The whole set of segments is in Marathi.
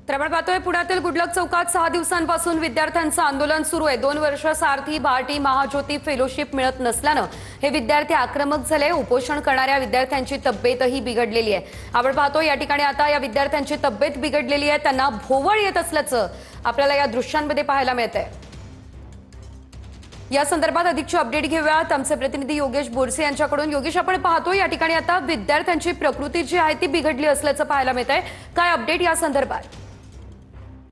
तर आपण पाहतोय पुण्यातील गुडलक चौकात 6 दिवसांपासून विद्यार्थ्यांचं आंदोलन सुरू आहे। 2 वर्ष सारथी भारती महाज्योती फेलोशिप मिळत नसल्यानं हे विद्यार्थी आक्रमक झाले। उपोषण करणाऱ्या विद्यार्थ्यांची तब्येतही बिघडलेली आहे। आपण पाहतोय या ठिकाणी आता या विद्यार्थ्यांची तब्येत बिघडलेली आहे, त्यांना भोवळ येत असल्याचं आपल्याला या दृश्यांमध्ये पाहायला मिळतंय। या संदर्भात अधिकची अपडेट घेऊयात आमचे प्रतिनिधी योगेश बोरसे यांच्याकडून। योगेश, आपण पाहतोय या ठिकाणी आता विद्यार्थ्यांची प्रकृती जी आहे ती बिघडली असल्याचं पाहायला मिळतंय, काय अपडेट या संदर्भात?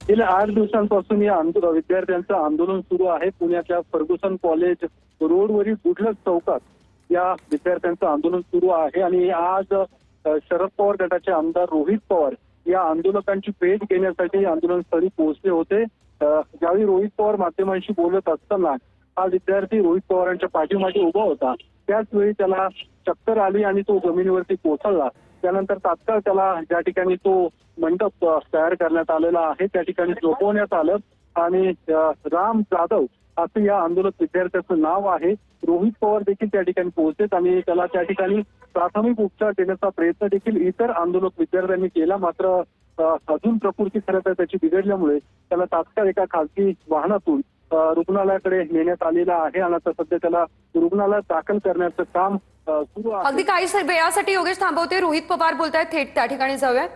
गेल्या 8 दिवसांपासून या विद्यार्थ्यांचं आंदोलन सुरू आहे। पुण्याच्या फर्ग्युसन कॉलेज रोडवरील गुडलक चौकात या विद्यार्थ्यांचं आंदोलन सुरू आहे आणि आज शरद पवार गटाचे आमदार रोहित पवार या आंदोलकांची भेट घेण्यासाठी आंदोलनस्थळी पोहोचले होते। ज्यावेळी रोहित पवार माध्यमांशी बोलत असताना हा विद्यार्थी रोहित पवारांच्या पाठीमागे उभा होता, त्याच वेळी त्याला चक्कर आली आणि तो जमिनीवरती कोसळला। त्यानंतर तात्काळ त्याला ज्या ठिकाणी तो मंडप तयार करण्यात आलेला आहे त्या ठिकाणी झोपवण्यात आलं आणि राम जाधव असं या आंदोलक विद्यार्थ्याचं नाव आहे। रोहित पवार देखील त्या ठिकाणी पोहोचलेत आणि त्याला त्या ठिकाणी प्राथमिक उपचार देण्याचा प्रयत्न देखील इतर आंदोलक विद्यार्थ्यांनी केला, मात्र अजून प्रकृती खरं तर त्याची बिघडल्यामुळे त्याला तात्काळ एका खासगी वाहनातून रुग्णालयाकडे नेण्यात आलेला आहे आणि आता सध्या त्याला रुग्णालयात दाखल करण्याचं काम सुरू आहे। अगदी काही वेळासाठी योगेश थांबवते, रोहित पवार बोलतायत, थेट त्या ठिकाणी जाऊयात।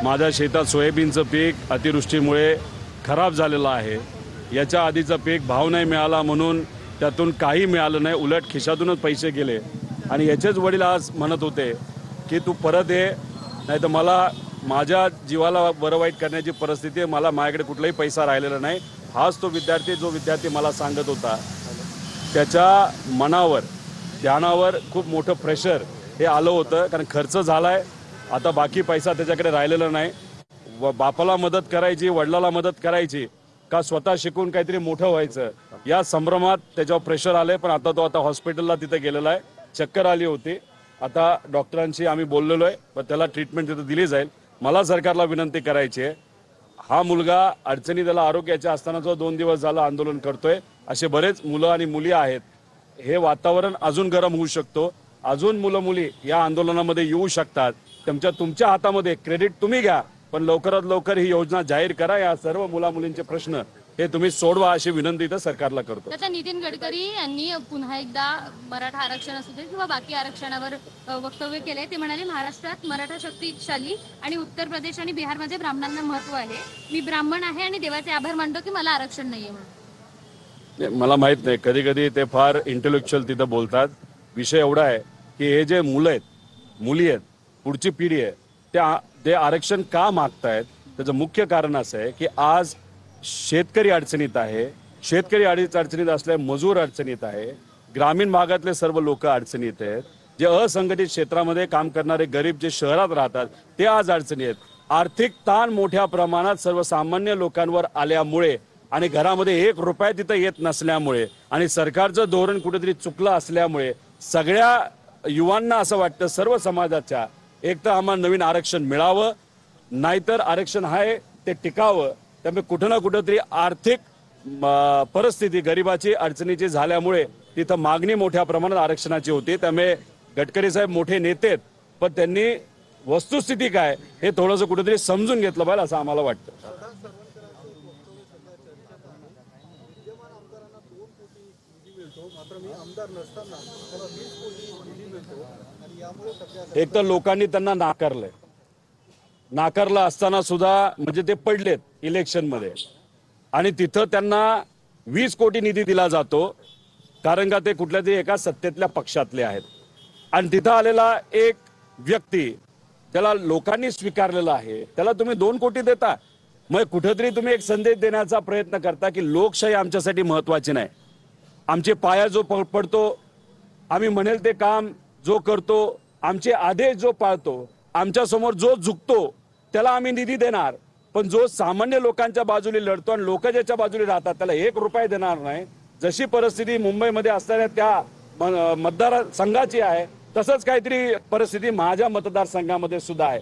माझ्या शेतात सोयाबीनचं पीक अतिवृष्टीमुळे खराब झालेलं आहे। याच्या आधीचं पीक भाव नाही मिळाला म्हणून त्यातून काही मिळालं नाही, उलट खिशातूनच पैसे गेले आणि याचेच वडील आज म्हणत होते की तू परत ये, नाही तर मला माझ्या जीवाला बरं वाईट करण्याची परिस्थिती आहे, मला माझ्याकडे कुठलाही पैसा राहिलेला नाही। हाच तो विद्यार्थी जो विद्यार्थी मला सांगत होता, त्याच्या मनावर ध्यानावर खूप मोठं प्रेशर हे आलं होतं, कारण खर्च झालाय, आता बाकी पैसा त्याच्याकडे राहिलेला नाही। बापाला मदत करायची, वडिलाला मदत करायची का स्वतः शिकून काहीतरी मोठं व्हायचं या संभ्रमात त्याच्यावर प्रेशर आले। पण आता तो हॉस्पिटलला तिथे गेलेला आहे, चक्कर आली होती, आता डॉक्टरांशी आम्ही बोललेलो आहे, पण त्याला ट्रीटमेंट तिथे दिली जाईल। मला सरकारला विनंती करायची आहे, हा मुलगा अडचणी त्याला आरोग्याच्या असताना जो 2 दिवस झाला आंदोलन करतोय, असे बरेच मुलं आणि मुली आहेत, हे वातावरण अजून गरम होऊ शकतो, अजून मुलं मुली या आंदोलनामध्ये येऊ शकतात। तुमच्या हातामध्ये क्रेडिट तुम्ही घ्या, पण लवकरात लवकर ही योजना जाहीर करा, या सर्व मुला मुलींचे प्रश्न हे तुम्ही सोडवा अशी विनंती तर सरकारला करतो। आता नितीन गडकरी यांनी पुन्हा एकदा मराठा आरक्षण असू दे किंवा बाकी आरक्षणावर वक्तव्य केले। ते म्हणाले महाराष्ट्रात मराठा शक्तिशाली आणि उत्तर प्रदेश आणि बिहारमध्ये ब्राह्मणांना महत्व आहे, मी ब्राह्मण आहे आणि देवाचे आभार मानतो की मला आरक्षण नाहीये म्हणून। मला माहित नाही, कधी कधी ते फार इंटेलेक्च्युअल तिथं बोलतात। विषय एवढा आहे की हे जे मुलं आहेत, मुली आहेत, पुढची पिढी आहे, ते आरक्षण का मागतायत, त्याचं मुख्य कारण असं आहे की आज शेतकरी अडचणीत आहे, शेतकरी अडचणीत असल्या, मजूर अडचणीत आहे, ग्रामीण भागातले सर्व लोक अडचणीत आहेत, जे असंघटित क्षेत्रामध्ये काम करणारे गरीब जे शहरात राहतात ते आज अडचणी आहेत। आर्थिक ताण मोठ्या प्रमाणात सर्वसामान्य लोकांवर आल्यामुळे आणि घरामध्ये 1 रुपया तिथं येत नसल्यामुळे आणि सरकारचं धोरण कुठेतरी चुकलं असल्यामुळे सगळ्या युवांना असं वाटतं, सर्व समाजाच्या, एक तर आम्हाला नवीन आरक्षण मिळावं, नाहीतर आरक्षण आहे ते टिकावं। त्यामुळे कुठं ना कुठंतरी आर्थिक परिस्थिती गरिबाची अडचणीची झाल्यामुळे तिथं मागणी मोठ्या प्रमाणात आरक्षणाची होती। त्यामुळे गडकरी साहेब मोठे नेते आहेत, पण त्यांनी वस्तुस्थिती काय हे थोडंसं कुठेतरी समजून घेतलं पाहिजे असं आम्हाला वाटतं। एक तर लोकांनी त्यांना नाकारलं असताना सुद्धा म्हणजे ते पडलेत इलेक्शन मध्ये आणि तिथं त्यांना 20 कोटी निधी दिला जातो, कारण का ते कुठल्या तरी एका सत्तेतल्या पक्षातले आहेत आणि तिथं आलेला एक व्यक्ती त्याला लोकांनी स्वीकारलेला आहे, त्याला तुम्ही 2 कोटी देता। मग कुठेतरी तुम्ही एक संदेश देण्याचा प्रयत्न करता की लोकशाही आमच्यासाठी महत्वाची नाही, आमचे पाया जो पडतो, आम्ही म्हणेल ते काम जो करतो, आमचे आदेश जो पाळतो, आमच्या समोर जो झुकतो त्याला आम्ही निधी देणार, पण जो सामान्य लोकांच्या बाजूने लढतो आणि लोक ज्याच्या बाजूने राहतात त्याला 1 रुपया देणार नाही। जशी परिस्थिती मुंबईमध्ये असणाऱ्या त्या मतदारसंघाची आहे, तसंच काहीतरी परिस्थिती माझ्या मतदारसंघामध्ये सुद्धा आहे।